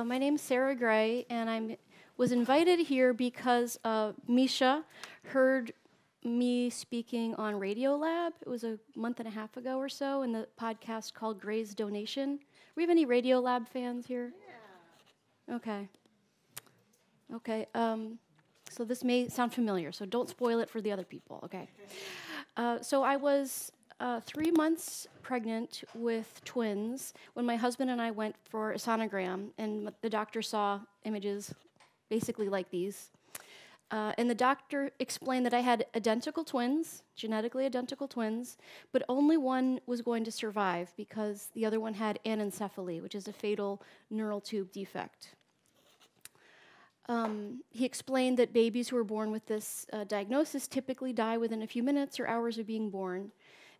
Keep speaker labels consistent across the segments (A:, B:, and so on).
A: My name's Sarah Gray, and I was invited here because Misha heard me speaking on Radiolab. It was a month and a half ago or so in the podcast called Gray's Donation. We have any Radiolab fans here? Yeah. Okay. So this may sound familiar, so don't spoil it for the other people, okay? So I was 3 months pregnant with twins when my husband and I went for a sonogram, and the doctor saw images basically like these. And the doctor explained that I had identical twins, genetically identical twins, but only one was going to survive because the other one had anencephaly, which is a fatal neural tube defect. He explained that babies who are born with this diagnosis typically die within a few minutes or hours of being born.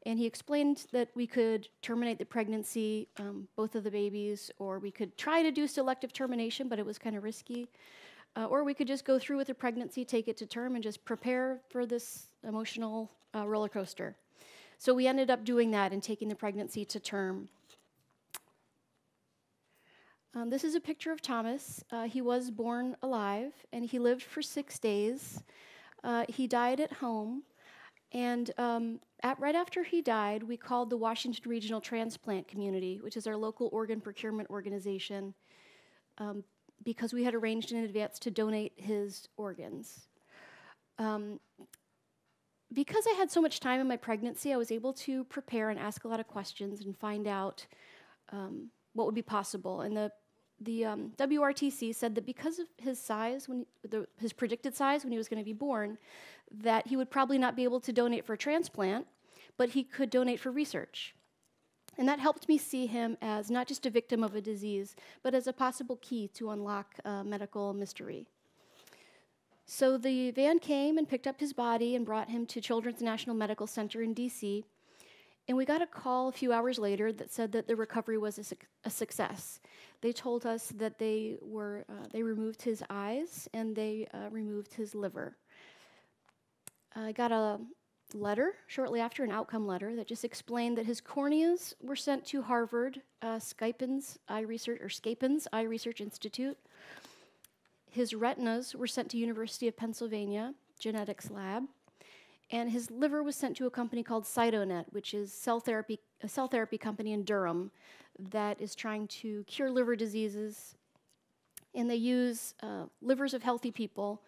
A: And he explained that we could terminate the pregnancy, both of the babies, or we could try to do selective termination, but it was kind of risky. Or we could just go through with the pregnancy, take it to term, and just prepare for this emotional roller coaster. So we ended up doing that and taking the pregnancy to term. This is a picture of Thomas. He was born alive, and he lived for 6 days. He died at home, and right after he died, we called the Washington Regional Transplant Community, which is our local organ procurement organization, because we had arranged in advance to donate his organs. Because I had so much time in my pregnancy, I was able to prepare and ask a lot of questions and find out what would be possible. And the WRTC said that because of his size, his predicted size when he was going to be born, that he would probably not be able to donate for a transplant, but he could donate for research. And that helped me see him as not just a victim of a disease, but as a possible key to unlock medical mystery. So the van came and picked up his body and brought him to Children's National Medical Center in DC. And we got a call a few hours later that said that the recovery was a success. They told us that they removed his eyes and they removed his liver. I got a letter shortly after, an outcome letter, that just explained that his corneas were sent to Harvard Scapin's Eye Research Institute. His retinas were sent to University of Pennsylvania Genetics Lab, and his liver was sent to a company called Cytonet, which is a cell therapy company in Durham that is trying to cure liver diseases, and they use livers of healthy people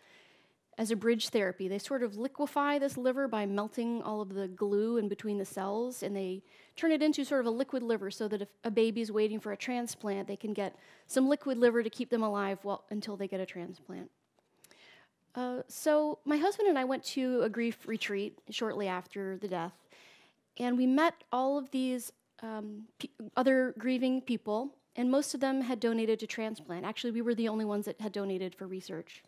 A: as a bridge therapy. They sort of liquefy this liver by melting all of the glue in between the cells, and they turn it into sort of a liquid liver so that if a baby's waiting for a transplant, they can get some liquid liver to keep them alive until they get a transplant. So my husband and I went to a grief retreat shortly after the death, and we met all of these other grieving people, and most of them had donated to transplant. Actually, we were the only ones that had donated for research.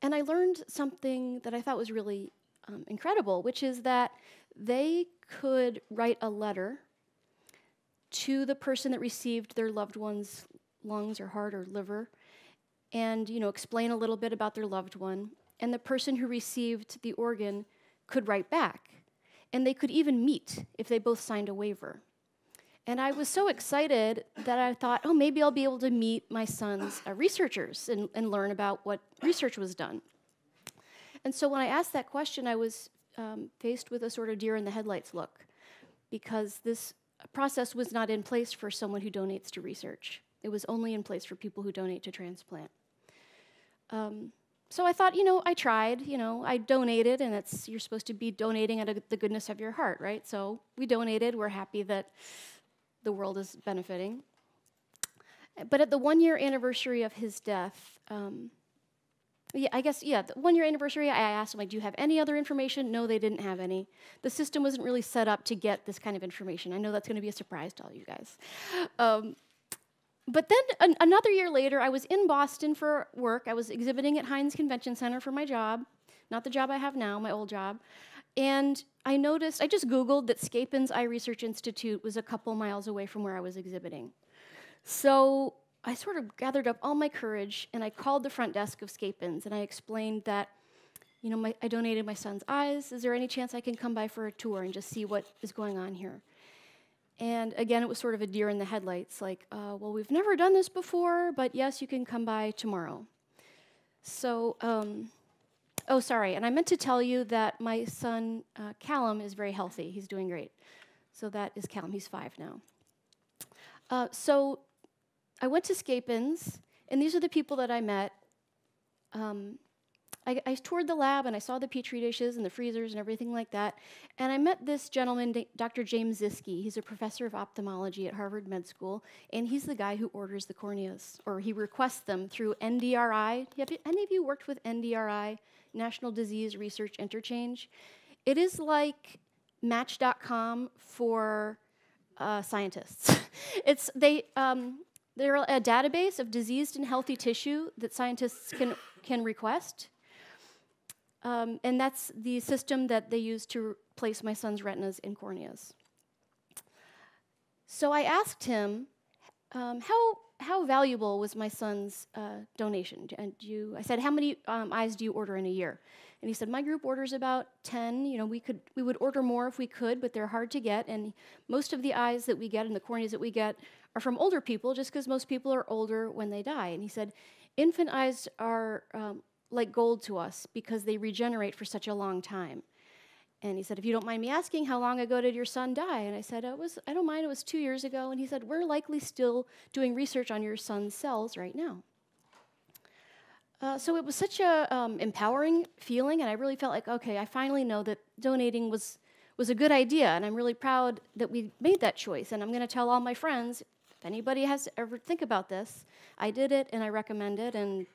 A: And I learned something that I thought was really incredible, which is that they could write a letter to the person that received their loved one's lungs or heart or liver and, explain a little bit about their loved one. And the person who received the organ could write back. And they could even meet if they both signed a waiver. And I was so excited that I thought, oh, maybe I'll be able to meet my son's researchers and learn about what research was done. And so when I asked that question, I was faced with a sort of deer in the headlights look, because this process was not in place for someone who donates to research. It was only in place for people who donate to transplant. So I thought, I tried, I donated, and you're supposed to be donating out of the goodness of your heart, right? So we donated. We're happy that the world is benefiting. But at the 1-year anniversary of his death, the 1-year anniversary, I asked them, do you have any other information? No, they didn't have any. The system wasn't really set up to get this kind of information. I know that's going to be a surprise to all you guys. But then another year later, I was in Boston for work. I was exhibiting at Heinz Convention Center for my job, not the job I have now, my old job. And I just Googled that Scapin's Eye Research Institute was a couple miles away from where I was exhibiting. So I sort of gathered up all my courage, and I called the front desk of Scapin's, and I explained that, I donated my son's eyes. Is there any chance I can come by for a tour and just see what is going on here? And again, it was sort of a deer in the headlights, like, well, we've never done this before, but yes, you can come by tomorrow. So, oh, sorry, and I meant to tell you that my son, Callum, is very healthy. He's doing great. So that is Callum. He's 5 now. So I went to Scapins, and these are the people that I met. I toured the lab, and I saw the Petri dishes and the freezers and everything like that. And I met this gentleman, Dr. James Ziske. He's a professor of ophthalmology at Harvard Med School, and he's the guy who orders the corneas, or he requests them through NDRI. Have any of you worked with NDRI, National Disease Research Interchange? It is like Match.com for scientists. They're a database of diseased and healthy tissue that scientists can request. And that's the system that they use to place my son's retinas in corneas. So I asked him, how valuable was my son's donation? And I said, how many eyes do you order in a year? And he said, my group orders about 10. You know, we would order more if we could, but they're hard to get. And most of the eyes that we get and the corneas that we get are from older people, just because most people are older when they die. And he said, infant eyes are like gold to us because they regenerate for such a long time. And he said, if you don't mind me asking, how long ago did your son die? And I said, I don't mind, it was 2 years ago. And he said, we're likely still doing research on your son's cells right now. So it was such a empowering feeling, and I really felt like, okay, I finally know that donating was a good idea, and I'm really proud that we made that choice. And I'm going to tell all my friends, if anybody has to ever think about this, I did it, and I recommend it, and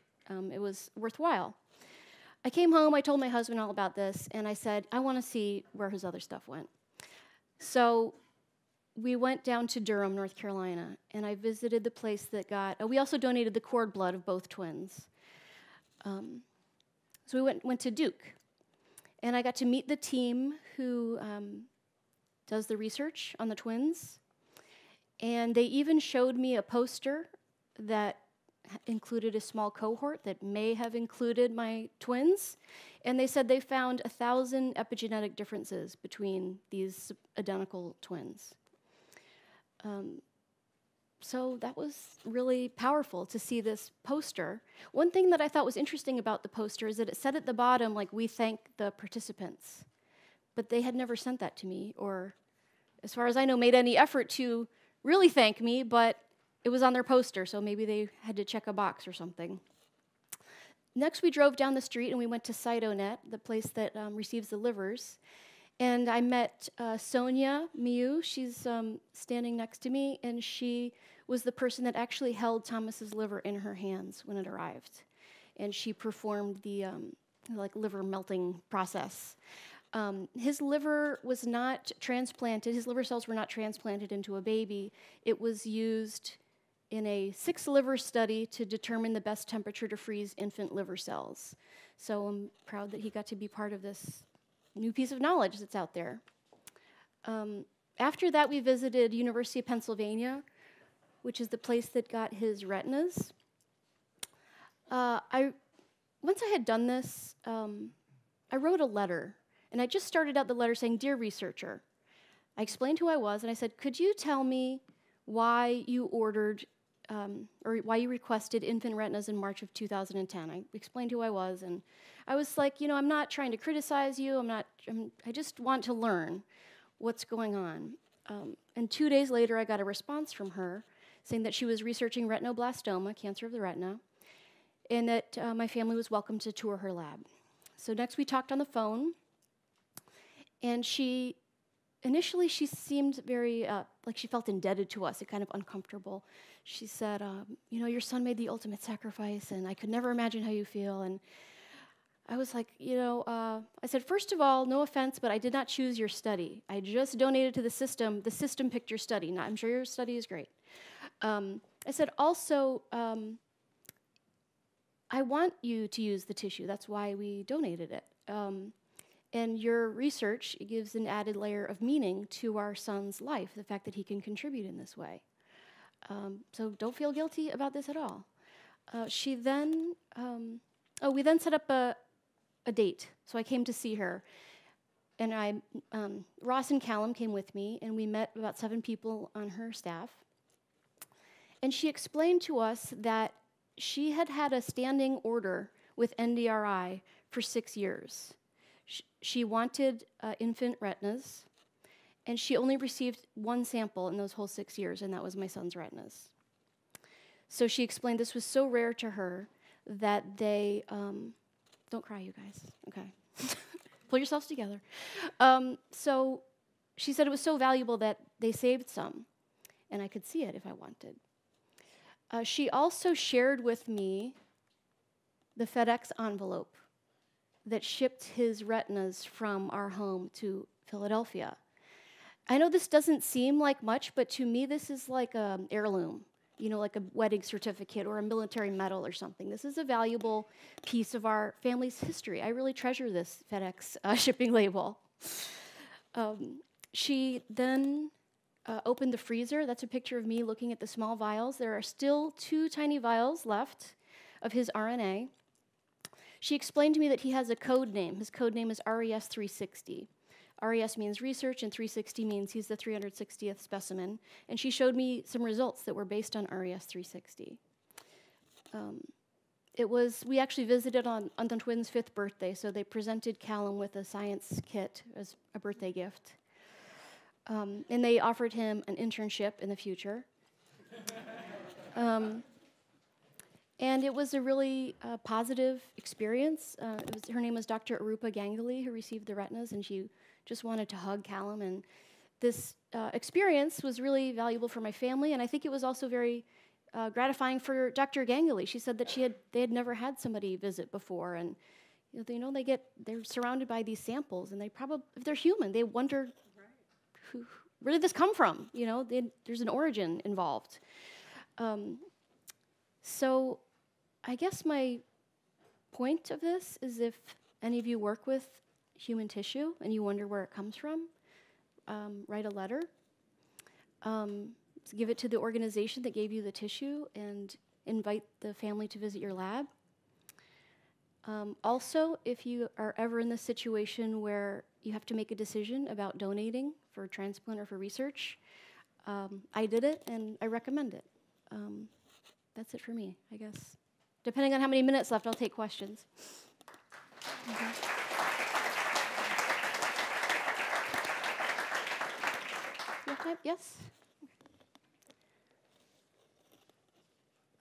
A: it was worthwhile. I came home, I told my husband all about this, and I said, I want to see where his other stuff went. So we went down to Durham, North Carolina, and I visited the place that we also donated the cord blood of both twins. So we went to Duke, and I got to meet the team who does the research on the twins, and they even showed me a poster that included a small cohort that may have included my twins, and they said they found 1,000 epigenetic differences between these identical twins. So that was really powerful to see this poster. One thing that I thought was interesting about the poster is that it said at the bottom, like, we thank the participants. But they had never sent that to me, or, as far as I know, made any effort to really thank me, but it was on their poster, so maybe they had to check a box or something. Next, we drove down the street and we went to CytoNet, the place that receives the livers. And I met Sonia Miu. She's standing next to me, and she was the person that actually held Thomas's liver in her hands when it arrived. And she performed the liver melting process. His liver was not transplanted. His liver cells were not transplanted into a baby. It was used in a 6-liver study to determine the best temperature to freeze infant liver cells. So I'm proud that he got to be part of this new piece of knowledge that's out there. After that, we visited University of Pennsylvania, which is the place that got his retinas. Once I had done this, I wrote a letter, and I just started out the letter saying, "Dear researcher," I explained who I was, and I said, "Could you tell me why you ordered or why you requested infant retinas in March of 2010. I explained who I was, and I was like, I'm not trying to criticize you. I just want to learn what's going on. And 2 days later, I got a response from her saying that she was researching retinoblastoma, cancer of the retina, and that my family was welcome to tour her lab. So next we talked on the phone, and initially she seemed very, like she felt indebted to us, kind of uncomfortable. She said, your son made the ultimate sacrifice, and I could never imagine how you feel. And I was like, I said, first of all, no offense, but I did not choose your study. I just donated to the system. The system picked your study. Now, I'm sure your study is great. I said, also, I want you to use the tissue. That's why we donated it. And your research gives an added layer of meaning to our son's life, the fact that he can contribute in this way. So don't feel guilty about this at all. We then set up a date. So I came to see her. and Ross and Callum came with me, and we met about 7 people on her staff. And she explained to us that she had had a standing order with NDRI for 6 years. She wanted infant retinas, and she only received 1 sample in those whole 6 years, and that was my son's retinas. So she explained this was so rare to her that they, don't cry, you guys, okay. Pull yourselves together. So she said it was so valuable that they saved some, and I could see it if I wanted. She also shared with me the FedEx envelope that shipped his retinas from our home to Philadelphia. I know this doesn't seem like much, but to me this is like an heirloom, like a wedding certificate or a military medal or something. This is a valuable piece of our family's history. I really treasure this FedEx shipping label. She then opened the freezer. That's a picture of me looking at the small vials. There are still 2 tiny vials left of his RNA. She explained to me that he has a code name. His code name is RES 360. RES means research, and 360 means he's the 360th specimen. And she showed me some results that were based on RES 360. We actually visited on the twins' 5th birthday, so they presented Callum with a science kit as a birthday gift. And they offered him an internship in the future. And it was a really positive experience. Her name was Dr. Arupa Ganguly, who received the retinas, and she just wanted to hug Callum. And this experience was really valuable for my family, and I think it was also very gratifying for Dr. Ganguly. She said that they had never had somebody visit before, and they're surrounded by these samples, and they probably, if they're human, they wonder where did this come from? There's an origin involved. So I guess my point of this is if any of you work with human tissue and you wonder where it comes from, write a letter. Give it to the organization that gave you the tissue and invite the family to visit your lab. Also, if you are ever in this situation where you have to make a decision about donating for transplant or for research, I did it and I recommend it. That's it for me, I guess. Depending on how many minutes left, I'll take questions. Yes?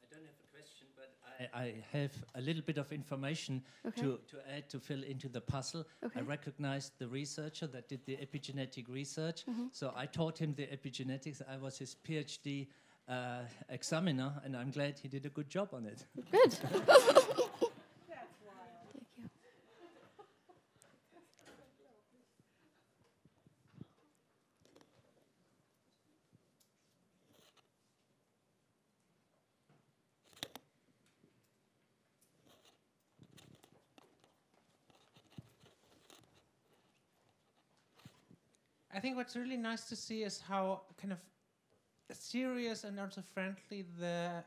B: I don't have a question, but I have a little bit of information to add to fill into the puzzle. I recognized the researcher that did the epigenetic research, so I taught him the epigenetics. I was his PhD examiner, and I'm glad he did a good job on it.
A: Good. That's wild. Thank you.
C: I think what's really nice to see is how kind of serious and also friendly the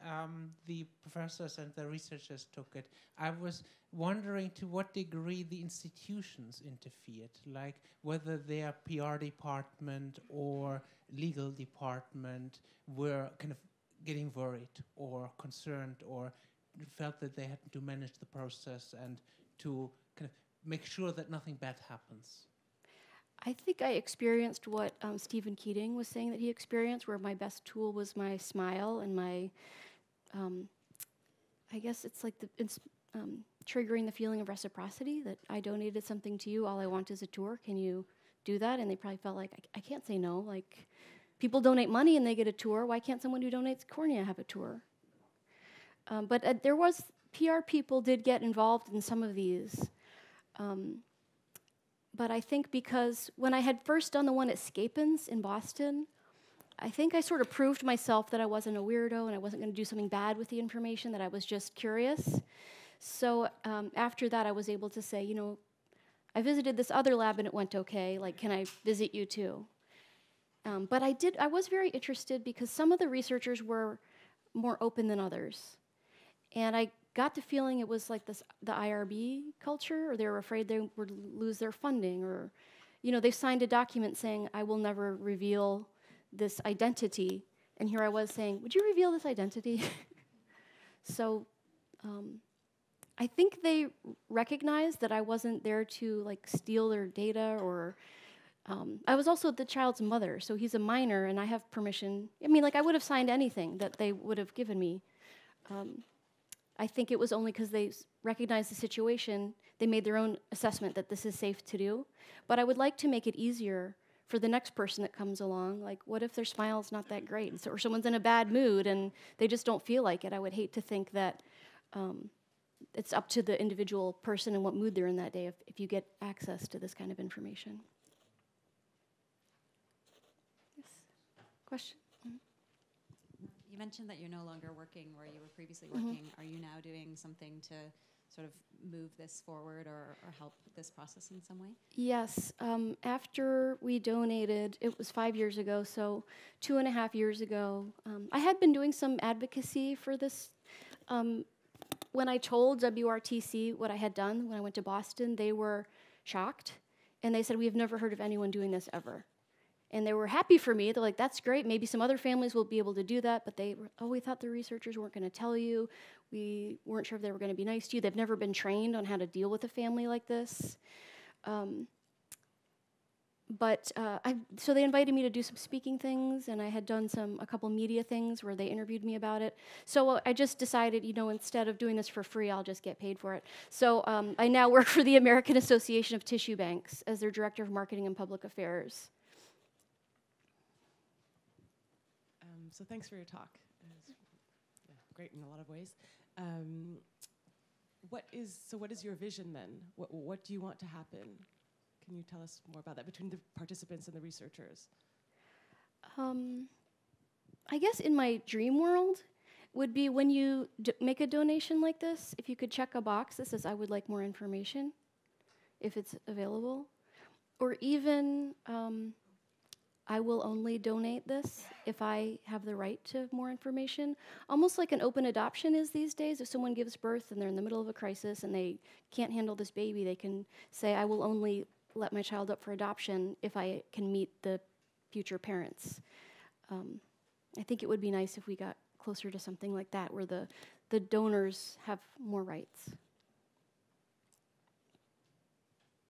C: professors and the researchers took it. I was wondering to what degree the institutions interfered, like whether their PR department or legal department were kind of getting worried or concerned or felt that they had to manage the process and to kind of make sure that nothing bad happens.
A: I think I experienced what Stephen Keating was saying that he experienced, where my best tool was my smile and my, I guess it's like triggering the feeling of reciprocity, that I donated something to you, all I want is a tour, can you do that? And they probably felt like, I can't say no, like, people donate money and they get a tour, why can't someone who donates cornea have a tour? But there was, PR people did get involved in some of these. But I think because when I had first done the one at Scapins in Boston, I think I sort of proved myself that I wasn't a weirdo and I wasn't going to do something bad with the information, that I was just curious. So after that, I was able to say, I visited this other lab and it went okay, like, can I visit you too? But I was very interested because some of the researchers were more open than others. And I got the feeling it was like the IRB culture, or they were afraid they would lose their funding, or they signed a document saying, I will never reveal this identity. And here I was saying, would you reveal this identity? So I think they recognized that I wasn't there to like steal their data, or I was also the child's mother, so he's a minor and I have permission. I mean, like I would have signed anything that they would have given me. I think it was only because they recognized the situation, they made their own assessment that this is safe to do. But I would like to make it easier for the next person that comes along. Like, what if their smile's not that great, or someone's in a bad mood and they just don't feel like it? I would hate to think that it's up to the individual person and what mood they're in that day if you get access to this kind of information. Yes. Question?
D: You mentioned that you're no longer working where you were previously working. Are you now doing something to sort of move this forward or help this process in some way? Yes.
A: After we donated, it was 5 years ago, so 2.5 years ago, I had been doing some advocacy for this. When I told WRTC what I had done when I went to Boston, they were shocked, and they said, we have never heard of anyone doing this ever. And they were happy for me. They're like, that's great. Maybe some other families will be able to do that. But they were, we thought the researchers weren't going to tell you. We weren't sure if they were going to be nice to you. They've never been trained on how to deal with a family like this. So they invited me to do some speaking things, and I had done a couple media things where they interviewed me about it. So I just decided, instead of doing this for free, I'll just get paid for it. So I now work for the American Association of Tissue Banks as their Director of Marketing and Public Affairs.
E: So thanks for your talk. It was great in a lot of ways. What is your vision then? What do you want to happen? Can you tell us more about that between the participants and the researchers?
A: I guess in my dream world would be when you make a donation like this, if you could check a box that says, I would like more information, if it's available. Or even, I will only donate this if I have the right to more information. Almost like an open adoption is these days. If someone gives birth and they're in the middle of a crisis and they can't handle this baby, they can say, I will only let my child up for adoption if I can meet the future parents. I think it would be nice if we got closer to something like that, where the donors have more rights.